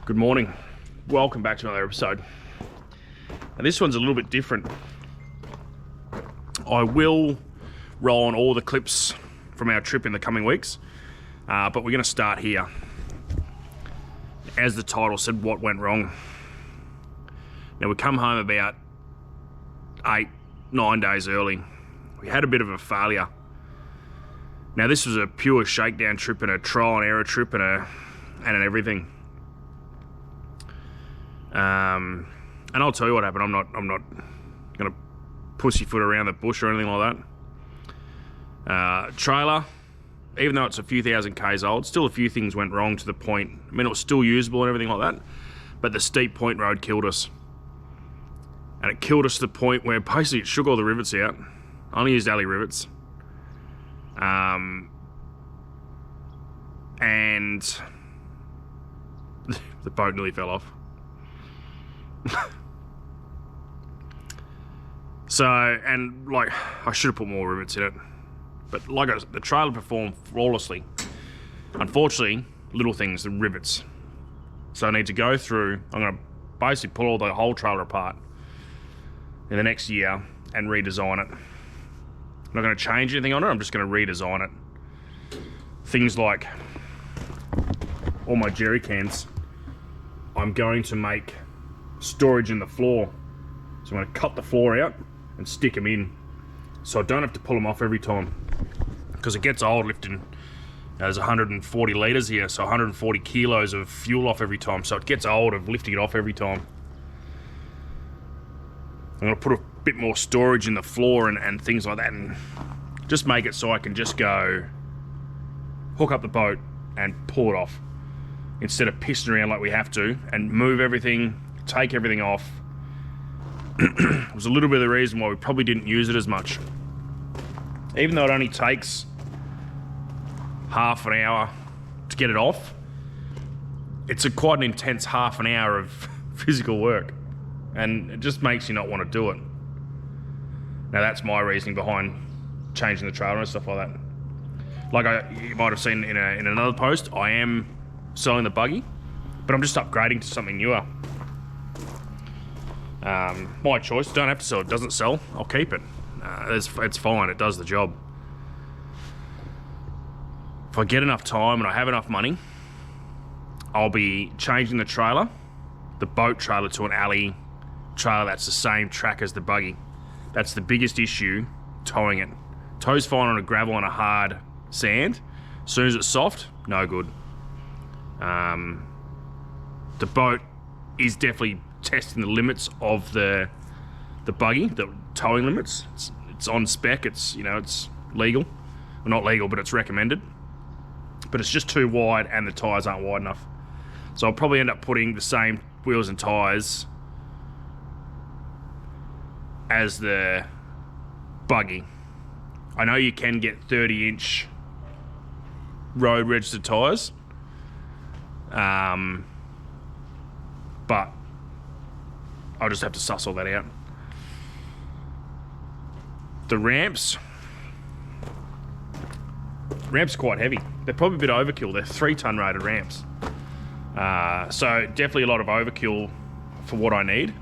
Good morning. Welcome back to another episode. Now this one's a little bit different. I will roll on all the clips from our trip in the coming weeks, but we're going to start here. As the title said, what went wrong. Now we come home about 8-9 days early. We had a bit of a failure. Now this was a pure shakedown trip and a trial and error trip and an everything. And I'll tell you what happened. I'm not gonna pussyfoot around the bush or anything like that. Trailer, even though it's a few thousand Ks old, still a few things went wrong to the point. I mean, it was still usable and everything like that, but the steep point road killed us. And it killed us to the point where basically it shook all the rivets out. I only used alley rivets. And the boat nearly fell off. So, and like, I should have put more rivets in it, but like the trailer performed flawlessly. Unfortunately, little things, the rivets. So I need to go through, I'm going to basically pull all the whole trailer apart in the next year and redesign it. I'm not going to change anything on it, I'm just going to redesign it. Things like all my jerry cans, I'm going to make storage in the floor. So I'm going to cut the floor out and stick them in, so I don't have to pull them off every time, because it gets old lifting. There's 140 litres here, so 140 kilos of fuel off every time, so it gets old of lifting it off every time. I'm going to put a bit more storage in the floor and things like that, and just make it so I can just go hook up the boat and pull it off, instead of pissing around like we have to, and move everything, take everything off. It was a little bit of the reason why we probably didn't use it as much. Even though it only takes half an hour to get it off, it's quite an intense half an hour of physical work, and it just makes you not want to do it. Now that's my reasoning behind changing the trailer and stuff like that. Like you might have seen in another post, I am selling the buggy, but I'm just upgrading to something newer. My choice, don't have to sell it. Doesn't sell, I'll keep it. It's fine, it does the job. If I get enough time and I have enough money, I'll be changing the trailer, the boat trailer, to an alley trailer that's the same track as the buggy. That's the biggest issue, towing it. Tow's fine on a gravel and a hard sand. As soon as it's soft, no good. The boat is definitely testing the limits of the buggy, the towing limits. It's on spec, it's legal. Well, not legal, but it's recommended. But it's just too wide and the tyres aren't wide enough. So I'll probably end up putting the same wheels and tyres as the buggy. I know you can get 30-inch road registered tyres, but I'll just have to suss all that out. The ramps are quite heavy. They're probably a bit overkill. They're 3-ton rated ramps. So definitely a lot of overkill for what I need.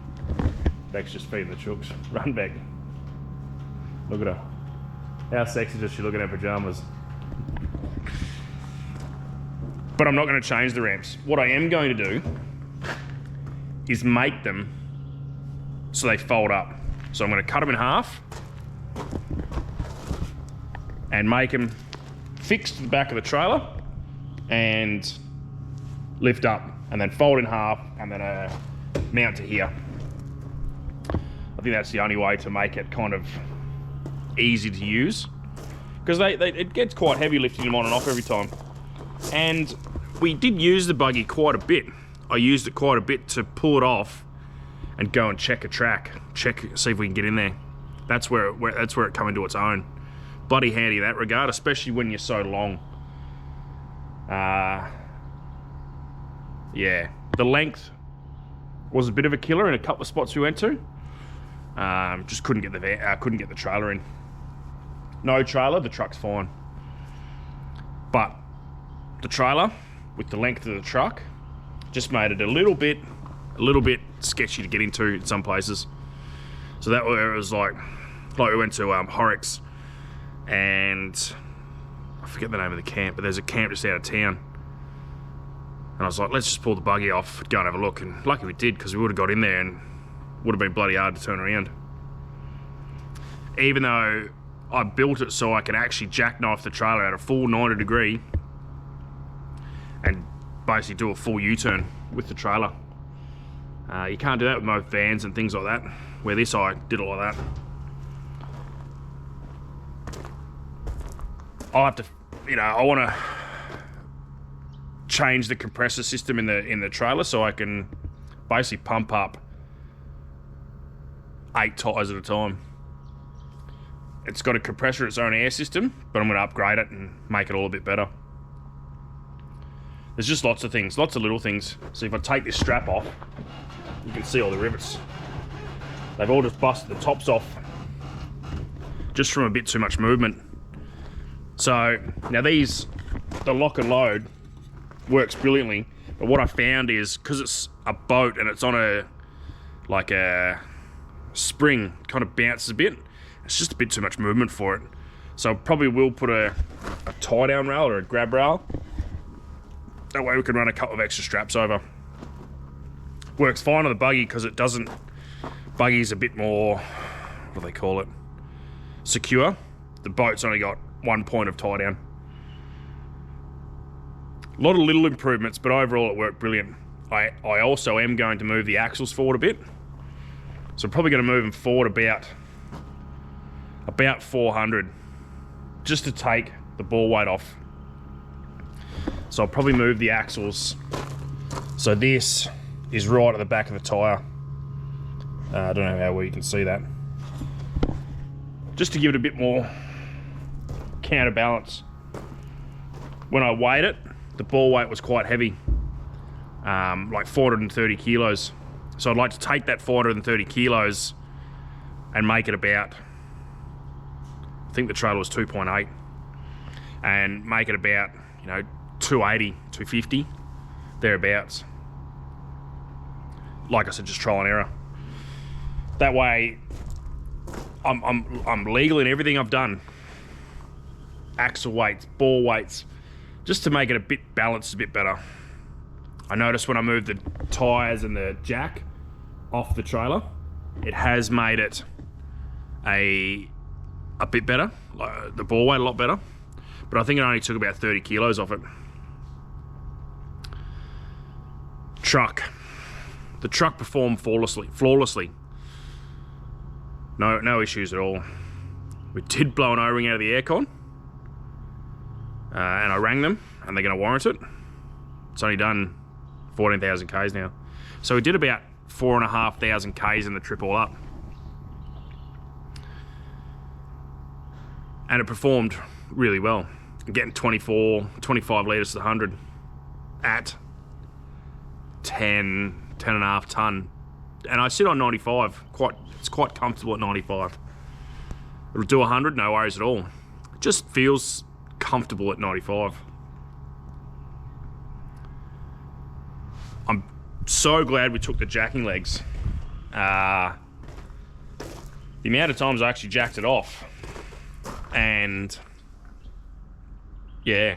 Beck's just feeding the chooks. Run, Beck. Look at her. How sexy does she look in her pajamas? But I'm not going to change the ramps. What I am going to do is make them so they fold up. So I'm going to cut them in half and make them fixed to the back of the trailer and lift up, and then fold in half and then mount to here. I think that's the only way to make it kind of easy to use, because it gets quite heavy lifting them on and off every time. And we did use the buggy quite a bit. I used it quite a bit to pull it off and go and check a track, see if we can get in there. That's where it come into its own. Bloody handy in that regard, especially when you're so long. Yeah, the length was a bit of a killer in a couple of spots we went to. Just couldn't get the trailer in. No trailer, the truck's fine. But the trailer, with the length of the truck, just made it a little bit sketchy to get into in some places. So that was like we went to Horrocks, and I forget the name of the camp, but there's a camp just out of town. And I was like, let's just pull the buggy off, go and have a look. And lucky we did, because we would have got in there and would have been bloody hard to turn around. Even though I built it so I could actually jackknife the trailer at a full 90 degree and basically do a full U-turn with the trailer. You can't do that with most vans and things like that, where this I did it like that. I'll have to, I want to change the compressor system in the trailer so I can basically pump up 8 tyres at a time. It's got a compressor, its own air system, but I'm going to upgrade it and make it all a bit better. There's just lots of things, lots of little things. So if I take this strap off, you can see all the rivets. They've all just busted the tops off just from a bit too much movement. So now the lock and load works brilliantly, but what I found is, because it's a boat and it's on a spring, kind of bounces a bit, it's just a bit too much movement for it. So I probably will put a tie down rail or a grab rail. That way we can run a couple of extra straps over. Works fine on the buggy because it doesn't, buggy's a bit more, what do they call it, secure. The boat's only got one point of tie down. A lot of little improvements, but overall it worked brilliant. I also am going to move the axles forward a bit. So I'm probably going to move them forward about 400, just to take the ball weight off. So I'll probably move the axles. So this is right at the back of the tyre. I don't know how well you can see that. Just to give it a bit more counterbalance. When I weighed it, the ball weight was quite heavy, like 430 kilos. So I'd like to take that 430 kilos and make it about, I think the trailer was 2.8, and make it about, 280, 250, thereabouts. Like I said, just trial and error. That way, I'm legal in everything I've done. Axle weights, ball weights, just to make it a bit balanced, a bit better. I noticed when I moved the tyres and the jack off the trailer, it has made it a bit better, like the ball weight a lot better, but I think it only took about 30 kilos off it. The truck performed flawlessly. No issues at all. We did blow an O-ring out of the aircon, and I rang them, and they're going to warrant it. It's only done 14,000 Ks now. So we did about 4,500 Ks in the trip all up. And it performed really well. Getting 25 litres to the 100 at 10.5 tonne. And I sit on 95. It's quite comfortable at 95. It'll do 100, no worries at all. It just feels comfortable at 95. I'm so glad we took the jacking legs. The amount of times I actually jacked it off, and yeah,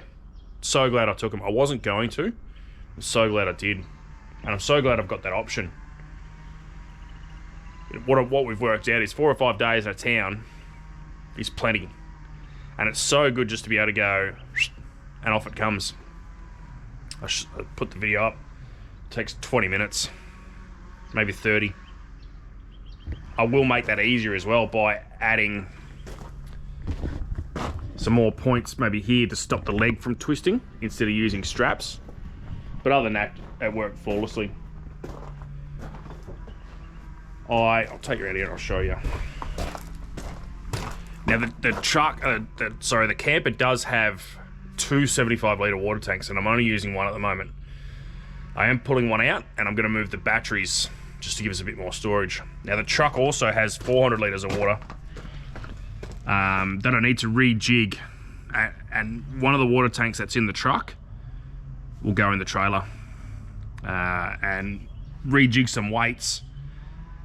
so glad I took them. I wasn't going to. I'm so glad I did, and I'm so glad I've got that option. What we've worked out is 4 or 5 days in a town is plenty, and it's so good just to be able to go and off it comes. I put the video up. It takes 20 minutes, maybe 30. I will make that easier as well by adding some more points maybe here to stop the leg from twisting instead of using straps. But other than that, it worked flawlessly. I'll take you out here and I'll show you. Now the truck, the camper does have 2 75 litre water tanks, and I'm only using one at the moment. I am pulling one out, and I'm going to move the batteries just to give us a bit more storage. Now the truck also has 400 litres of water that I need to rejig, and one of the water tanks that's in the truck will go in the trailer. and rejig some weights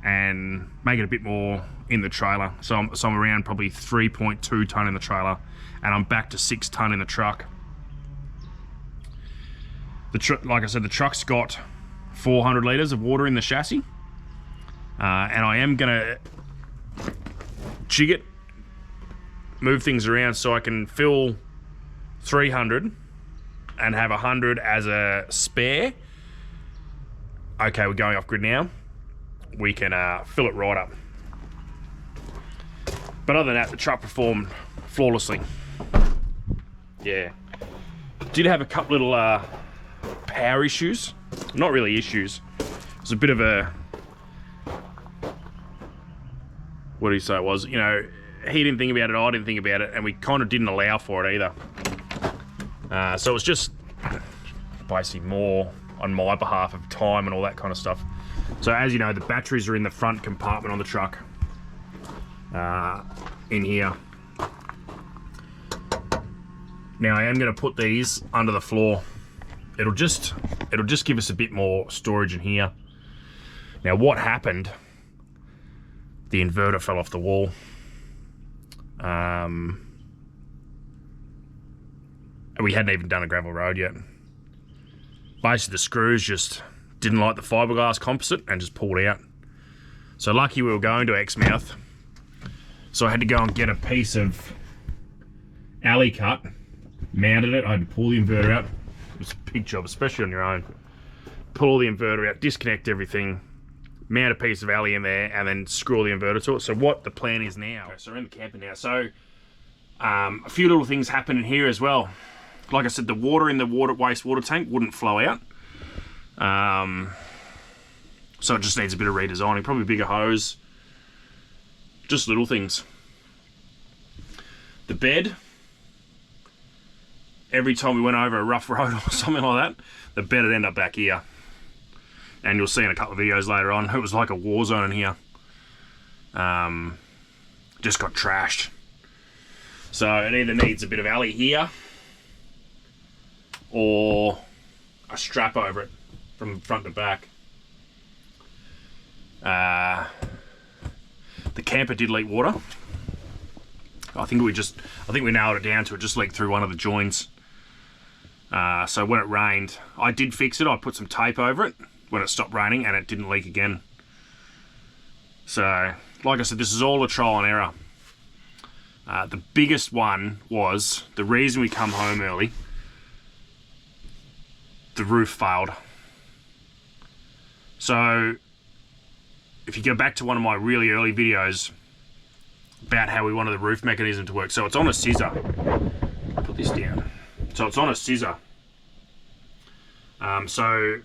and make it a bit more in the trailer. So I'm around probably 3.2 ton in the trailer, and I'm back to 6 ton in the truck. Like I said, the truck's got 400 litres of water in the chassis, and I am gonna jig it, move things around so I can fill 300 and have 100 as a spare. Okay, we're going off grid now. We can fill it right up. But other than that, the truck performed flawlessly. Yeah. Did have a couple little power issues. Not really issues. It was a bit of a... What do you say it was? You know, he didn't think about it, I didn't think about it, and we kind of didn't allow for it either. So it was just basically more on my behalf of time and all that kind of stuff. So as you know, the batteries are in the front compartment on the truck. In here. Now I am going to put these under the floor. It'll just give us a bit more storage in here. Now what happened? The inverter fell off the wall. And we hadn't even done a gravel road yet. Basically the screws just didn't like the fiberglass composite and just pulled out. So lucky we were going to Exmouth. So I had to go and get a piece of alley cut, mounted it. I had to pull the inverter out. It was a big job, especially on your own. Pull all the inverter out, disconnect everything, mount a piece of alley in there, and then screw all the inverter to it. So what the plan is now, okay, so we're in the camper now. So a few little things happen in here as well. Like I said, the water in the wastewater tank wouldn't flow out. So it just needs a bit of redesigning, probably a bigger hose. Just little things. The bed, every time we went over a rough road or something like that, the bed would end up back here. And you'll see in a couple of videos later on, it was like a war zone in here. Just got trashed. So it either needs a bit of alley here, or a strap over it from front to back. The camper did leak water. I think we nailed it down to it just leaked through one of the joins. So when it rained, I did fix it. I put some tape over it when it stopped raining, and it didn't leak again. So, like I said, this is all a trial and error. The biggest one was the reason we come home early. The roof failed. So, if you go back to one of my really early videos about how we wanted the roof mechanism to work. So it's on a scissor. Put this down. So it's on a scissor. So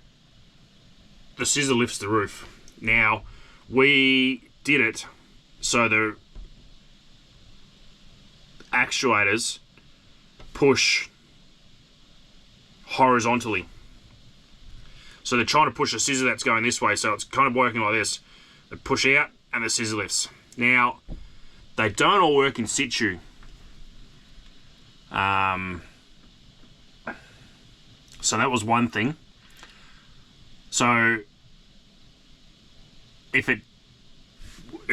the scissor lifts the roof. Now, we did it so the actuators push horizontally. So they're trying to push a scissor that's going this way, so it's kind of working like this. They push out and the scissor lifts. Now, they don't all work in situ. So that was one thing. So if it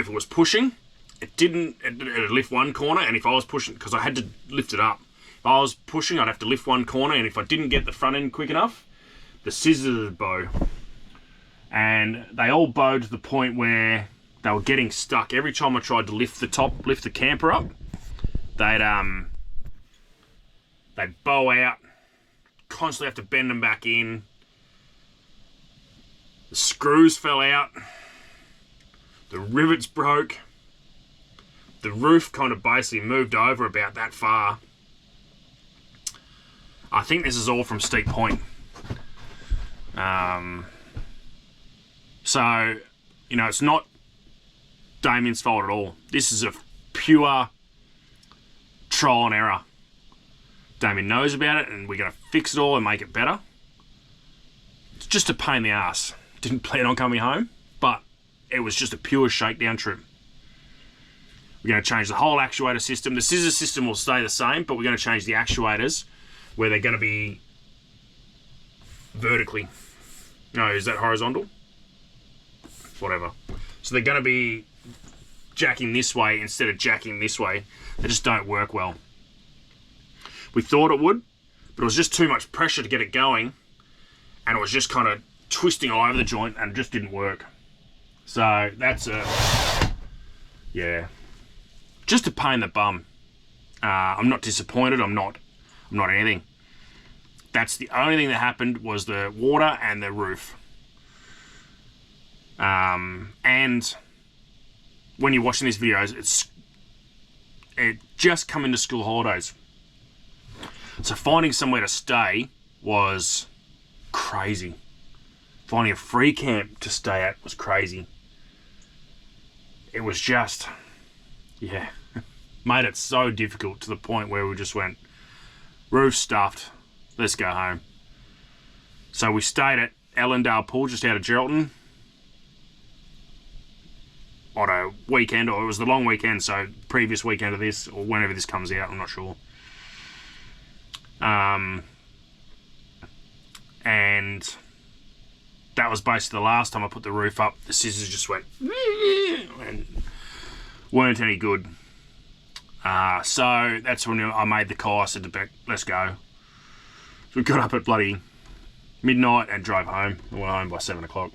was pushing, it'd lift one corner, and if I was pushing, because I had to lift it up. If I was pushing, I'd have to lift one corner, and if I didn't get the front end quick enough, the scissors would bow. And they all bowed to the point where they were getting stuck. Every time I tried to lift the camper up, they'd bow out, constantly have to bend them back in. The screws fell out. The rivets broke. The roof kind of basically moved over about that far. I think this is all from Steep Point. So, you know, it's not Damien's fault at all. This is a pure trial and error. Damien knows about it, and we're going to fix it all and make it better. It's just a pain in the ass. Didn't plan on coming home, but it was just a pure shakedown trip. We're going to change the whole actuator system. The scissor system will stay the same, but we're going to change the actuators where they're going to be vertically. No, is that horizontal? Whatever. So they're going to be jacking this way instead of jacking this way. They just don't work well. We thought it would, but it was just too much pressure to get it going, and it was just kind of twisting all over the joint and it just didn't work. So that's just a pain in the bum. I'm not disappointed. I'm not anything. That's the only thing that happened, was the water and the roof. And when you're watching these videos, it just come into school holidays. So finding somewhere to stay was crazy. Finding a free camp to stay at was crazy. It was just, made it so difficult to the point where we just went, roof stuffed, let's go home. So we stayed at Ellendale Pool just out of Geraldton on a weekend, or it was the long weekend, so previous weekend of this, or whenever this comes out, I'm not sure. And that was basically the last time I put the roof up. The scissors just went and weren't any good. So that's when I made the call. I said to Beck, let's go. So we got up at bloody midnight and drove home. We went home by 7 o'clock,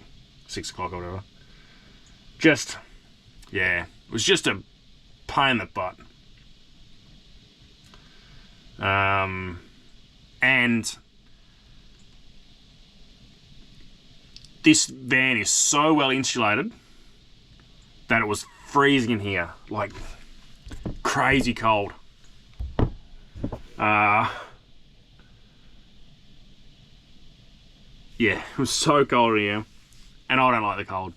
6 o'clock or whatever. It was just a pain in the butt. And this van is so well insulated that it was freezing in here, like crazy cold. It was so cold in here, and I don't like the cold.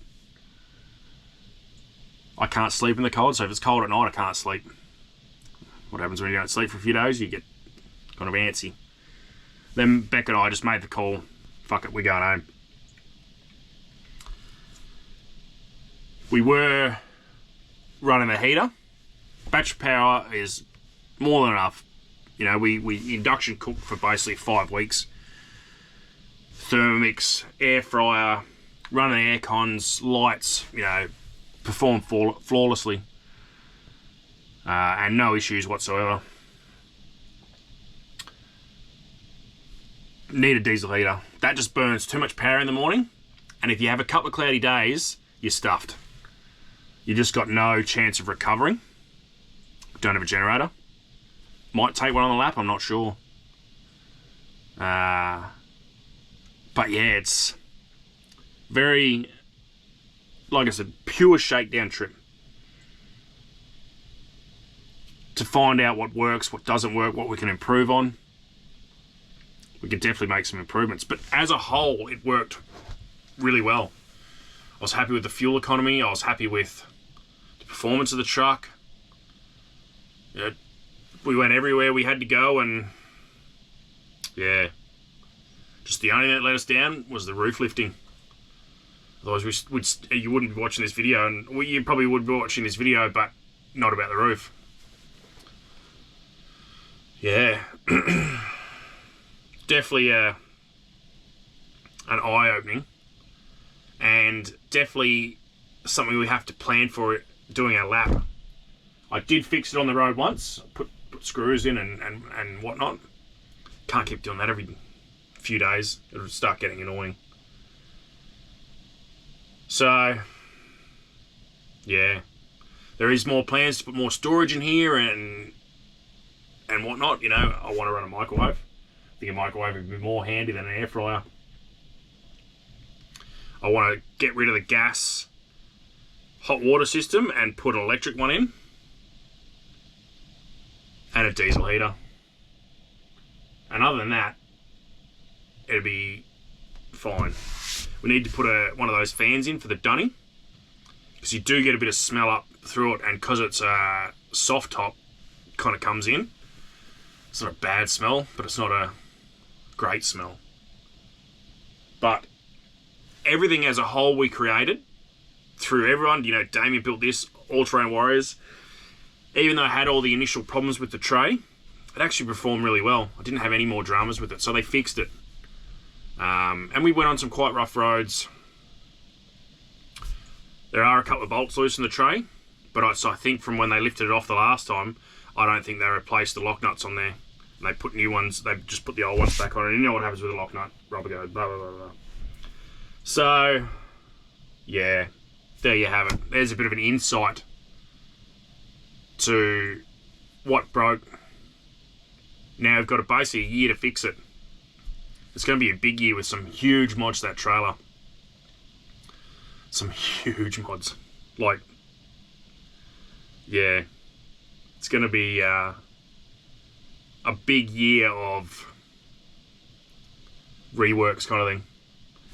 I can't sleep in the cold, so if it's cold at night, I can't sleep. What happens when you don't sleep for a few days? You get kind of antsy. Then Beck and I just made the call, fuck it, we're going home. We were running the heater. Battery power is more than enough. You know, we induction cooked for basically 5 weeks. Thermomix, air fryer, running air cons, lights, perform flawlessly. And no issues whatsoever. Need a diesel heater. That just burns too much power in the morning. And if you have a couple of cloudy days, you're stuffed. You just got no chance of recovering. Don't have a generator. Might take one on the lap, I'm not sure. But yeah, it's very, like I said, pure shakedown trip. To find out what works, what doesn't work, what we can improve on. We can definitely make some improvements. But as a whole, it worked really well. I was happy with the fuel economy. I was happy with the performance of the truck. We went everywhere we had to go, and just the only thing that let us down was the roof lifting. Otherwise, you wouldn't be watching this video, and you probably would be watching this video, but not about the roof. Definitely an eye-opening, and definitely something we have to plan for doing our lap. I did fix it on the road once, put screws in and whatnot. Can't keep doing that every few days. It'll start getting annoying. So, there is more plans to put more storage in here and whatnot. I want to run a microwave. I think a microwave would be more handy than an air fryer. I want to get rid of the gas hot water system and put an electric one in. And a diesel heater. And other than that, it'll be fine. We need to put one of those fans in for the dunny, because you do get a bit of smell up through it, and because it's a soft top, kind of comes in. It's not a bad smell, but it's not a great smell. But everything as a whole we created through everyone. Damien built this, All Terrain Warriors. Even though I had all the initial problems with the tray, it actually performed really well. I didn't have any more dramas with it, so they fixed it. And we went on some quite rough roads. There are a couple of bolts loose in the tray, but I think from when they lifted it off the last time, I don't think they replaced the lock nuts on there. They put new ones, they just put the old ones back on, and you know what happens with a lock nut, rubber goes, blah, blah, blah, blah. So, yeah, there you have it. There's a bit of an insight to what broke. Now we've got basically a year to fix it. It's going to be a big year with some huge mods to that trailer. Some huge mods. Like, yeah, it's going to be a big year of reworks kind of thing.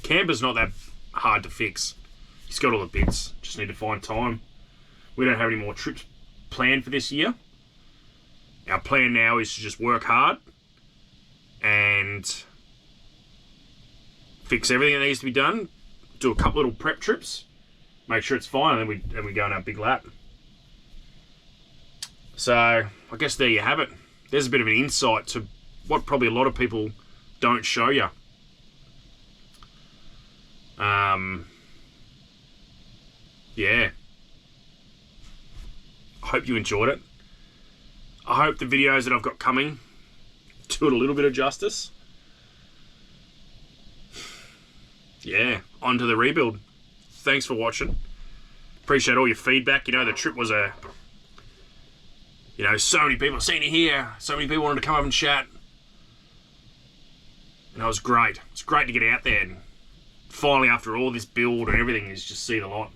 Camper's not that hard to fix. He's got all the bits. Just need to find time. We don't have any more trips planned for this year. Our plan now is to just work hard and fix everything that needs to be done. Do a couple little prep trips, make sure it's fine, and then we go on our big lap. So I guess there you have it. There's a bit of an insight to what probably a lot of people don't show you. Yeah. I hope you enjoyed it. I hope the videos that I've got coming do it a little bit of justice. Yeah, on to the rebuild. Thanks for watching. Appreciate all your feedback. You know, the trip was so many people seen it here. So many people wanted to come up and chat. And that was great. It's great to get out there and finally, after all this build and everything, is just see the lot.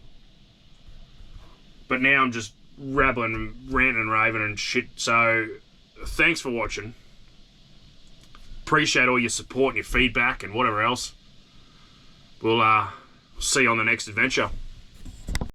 But now I'm just rabbling and ranting and raving and shit. So, thanks for watching. Appreciate all your support and your feedback and whatever else. We'll see you on the next adventure.